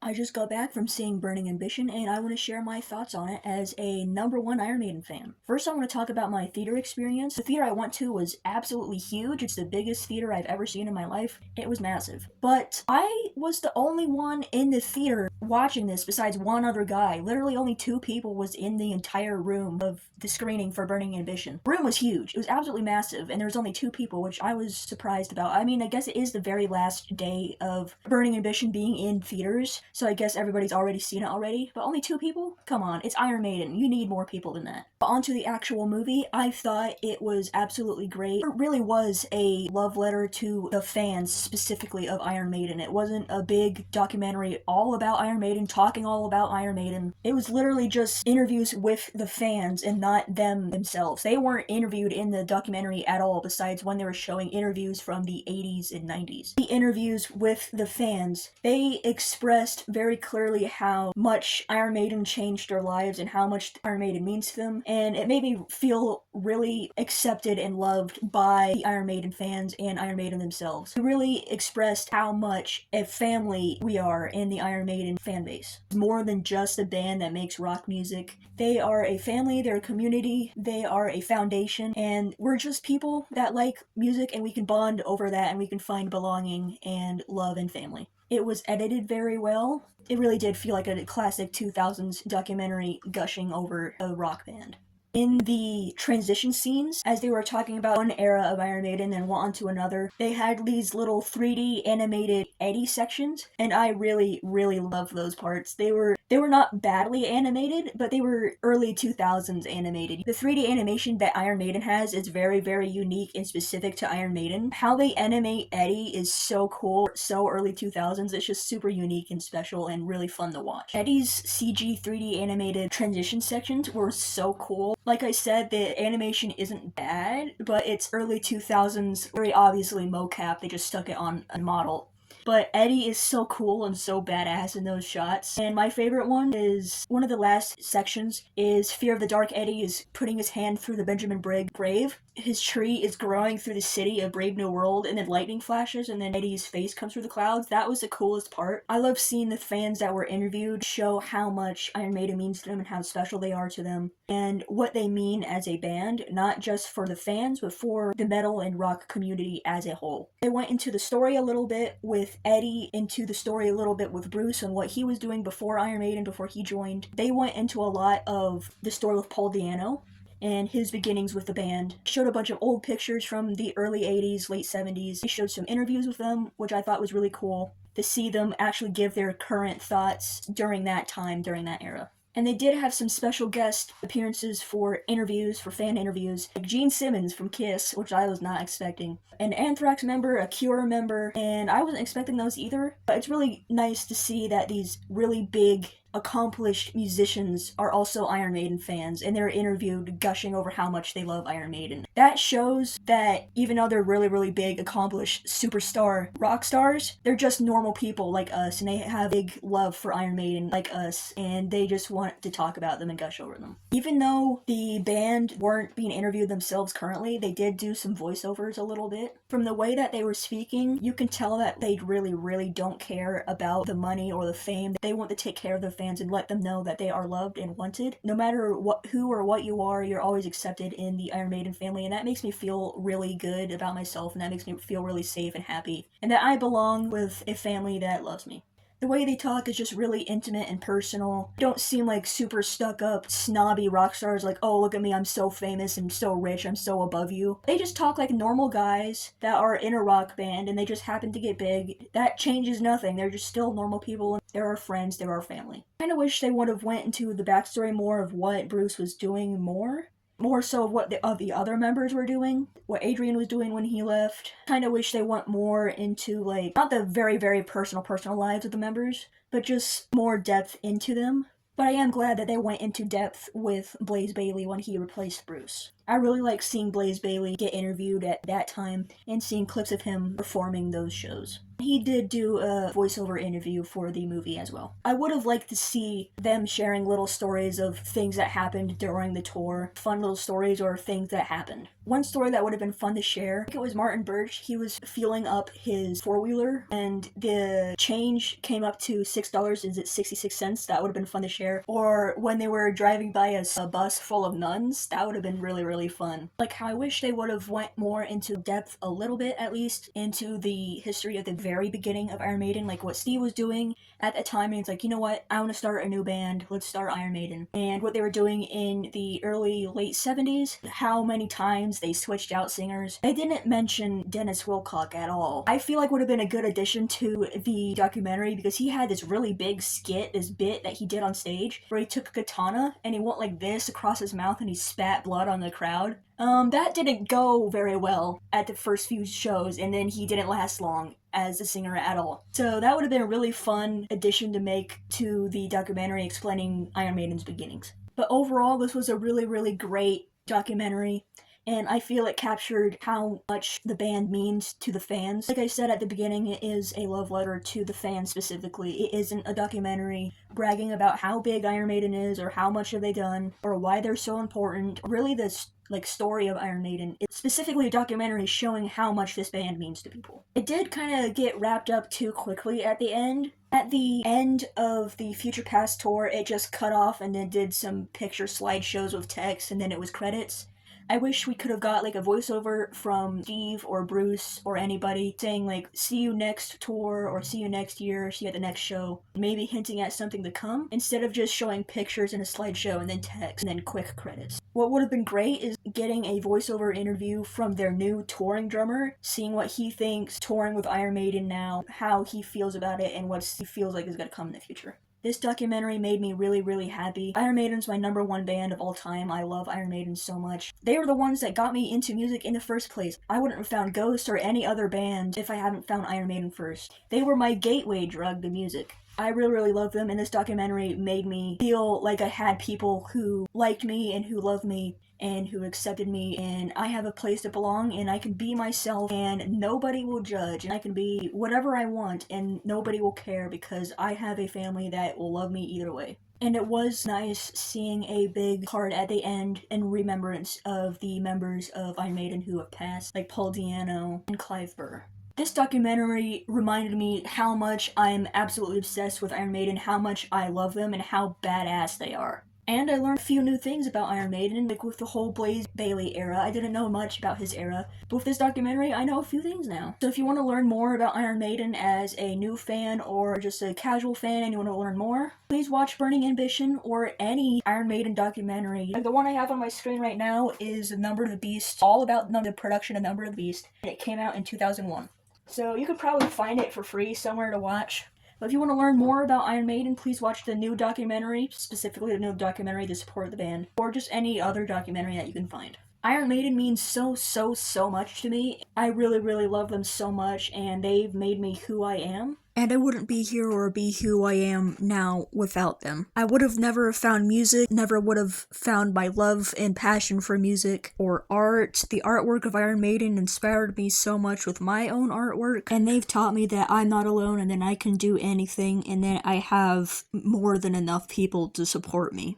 I just got back from seeing Burning Ambition, and I want to share my thoughts on it as a #1 Iron Maiden fan. First, I want to talk about my theater experience. The theater I went to was absolutely huge. It's the biggest theater I've ever seen in my life. It was massive. But I was the only one in the theater watching this besides one other guy. Literally only 2 people was in the entire room of the screening for Burning Ambition. The room was huge. It was absolutely massive, and there was only 2 people, which I was surprised about. I mean, I guess it is the very last day of Burning Ambition being in theaters, so I guess everybody's already seen it already, but only 2 people? Come on, it's Iron Maiden. You need more people than that. But onto the actual movie, I thought it was absolutely great. It really was a love letter to the fans, specifically of Iron Maiden. It wasn't a big documentary all about Iron Maiden, talking all about Iron Maiden. It was literally just interviews with the fans and not them themselves. They weren't interviewed in the documentary at all, besides when they were showing interviews from the 80s and 90s. The interviews with the fans, they expressed very clearly how much Iron Maiden changed their lives and how much Iron Maiden means to them, and it made me feel really accepted and loved by the Iron Maiden fans and Iron Maiden themselves. It really expressed how much a family we are in the Iron Maiden fan base. More than just a band that makes rock music. They are a family, they're a community, they are a foundation, and we're just people that like music, and we can bond over that, and we can find belonging and love and family. It was edited very well. It really did feel like a classic 2000s documentary gushing over a rock band. In the transition scenes, as they were talking about one era of Iron Maiden and went on to another, they had these little 3D animated Eddie sections, and I really, really loved those parts. They were not badly animated, but they were early 2000s animated. The 3D animation that Iron Maiden has is very, very unique and specific to Iron Maiden. How they animate Eddie is so cool, so early 2000s. It's just super unique and special and really fun to watch. Eddie's CG 3D animated transition sections were so cool. Like I said, the animation isn't bad, but it's early 2000s, very obviously mocap. They just stuck it on a model. But Eddie is so cool and so badass in those shots. And my favorite one is, one of the last sections is Fear of the Dark. Eddie is putting his hand through the Benjamin Briggs grave. His tree is growing through the city of Brave New World, and then lightning flashes, and then Eddie's face comes through the clouds. That was the coolest part. I love seeing the fans that were interviewed show how much Iron Maiden means to them and how special they are to them, and what they mean as a band, not just for the fans, but for the metal and rock community as a whole. They went into the story a little bit with Eddie, into the story a little bit with Bruce and what he was doing before Iron Maiden, before he joined. They went into a lot of the story with Paul Di'Anno and his beginnings with the band. Showed a bunch of old pictures from the early 80s, late 70s. They showed some interviews with them, which I thought was really cool to see them actually give their current thoughts during that time, during that era. And they did have some special guest appearances for interviews, for fan interviews, like Gene Simmons from Kiss, which I was not expecting, an Anthrax member, a Cure member, and I wasn't expecting those either. But it's really nice to see that these really big, accomplished musicians are also Iron Maiden fans, and they're interviewed gushing over how much they love Iron Maiden. That shows that even though they're really, really big, accomplished, superstar rock stars, they're just normal people like us, and they have big love for Iron Maiden like us, and they just want to talk about them and gush over them. Even though the band weren't being interviewed themselves currently, they did do some voiceovers a little bit. From the way that they were speaking, you can tell that they really, really don't care about the money or the fame. They want to take care of their fans and let them know that they are loved and wanted. No matter who or what you are, you're always accepted in the Iron Maiden family, and that makes me feel really good about myself, and that makes me feel really safe and happy, and that I belong with a family that loves me. The way they talk is just really intimate and personal. They don't seem like super stuck-up, snobby rock stars like, oh, look at me, I'm so famous and so rich, I'm so above you. They just talk like normal guys that are in a rock band, and they just happen to get big. That changes nothing. They're just still normal people, and they're our friends, they're our family. I kind of wish they would have went into the backstory more of what Bruce was doing more so of what the other members were doing, what Adrian was doing when he left. Kind of wish they went more into, like, not the very, very personal lives of the members, but just more depth into them. But I am glad that they went into depth with Blaze Bayley when he replaced Bruce. I really like seeing Blaze Bayley get interviewed at that time and seeing clips of him performing those shows. He did do a voiceover interview for the movie as well. I would have liked to see them sharing little stories of things that happened during the tour, fun little stories or things that happened. One story that would have been fun to share, I think it was Martin Birch. He was fueling up his four-wheeler and the change came up to $6.66. That would have been fun to share. Or when they were driving by a bus full of nuns, that would have been really, really fun. Like how I wish they would have went more into depth, a little bit at least, into the history of the very beginning of Iron Maiden, like what Steve was doing at the time. And it's like, you know what, I want to start a new band, let's start Iron Maiden. And what they were doing in the late 70s, how many times they switched out singers. They didn't mention Dennis Wilcock at all. I feel like would have been a good addition to the documentary because he had this really big skit, this bit that he did on stage where he took a katana and he went like this across his mouth and he spat blood on the crowd. That didn't go very well at the first few shows, and then he didn't last long as a singer at all. So that would have been a really fun addition to make to the documentary explaining Iron Maiden's beginnings. But overall, this was a really, really great documentary, and I feel it captured how much the band means to the fans. Like I said at the beginning, it is a love letter to the fans specifically. It isn't a documentary bragging about how big Iron Maiden is, or how much have they done, or why they're so important. Really, this story of Iron Maiden. It's specifically a documentary showing how much this band means to people. It did kind of get wrapped up too quickly at the end. At the end of the Future Past tour, it just cut off and then did some picture slideshows with text, and then it was credits. I wish we could have got like a voiceover from Steve or Bruce or anybody saying like, see you next tour, or see you next year, see you at the next show, maybe hinting at something to come, instead of just showing pictures in a slideshow and then text and then quick credits. What would have been great is getting a voiceover interview from their new touring drummer, seeing what he thinks touring with Iron Maiden now, how he feels about it, and what he feels like is going to come in the future. This documentary made me really, really happy. Iron Maiden's my number one band of all time. I love Iron Maiden so much. They were the ones that got me into music in the first place. I wouldn't have found Ghost or any other band if I hadn't found Iron Maiden first. They were my gateway drug to music. I really, really love them, and this documentary made me feel like I had people who liked me and who loved me and who accepted me, and I have a place to belong, and I can be myself, and nobody will judge, and I can be whatever I want, and nobody will care because I have a family that will love me either way. And it was nice seeing a big card at the end in remembrance of the members of Iron Maiden who have passed, like Paul Di'Anno and Clive Burr. This documentary reminded me how much I'm absolutely obsessed with Iron Maiden, how much I love them, and how badass they are. And I learned a few new things about Iron Maiden, like with the whole Blaze Bayley era. I didn't know much about his era, but with this documentary, I know a few things now. So if you want to learn more about Iron Maiden as a new fan or just a casual fan and you want to learn more, please watch Burning Ambition or any Iron Maiden documentary. Like the one I have on my screen right now is Number of the Beast, all about the production of Number of the Beast. It came out in 2001. So you could probably find it for free somewhere to watch. But if you want to learn more about Iron Maiden, please watch the new documentary, specifically the new documentary to support the band, or just any other documentary that you can find. Iron Maiden means so much to me. I really, really love them so much, and they've made me who I am. And I wouldn't be here or be who I am now without them. I would have never found music, never would have found my love and passion for music or art. The artwork of Iron Maiden inspired me so much with my own artwork, and they've taught me that I'm not alone and that I can do anything and that I have more than enough people to support me.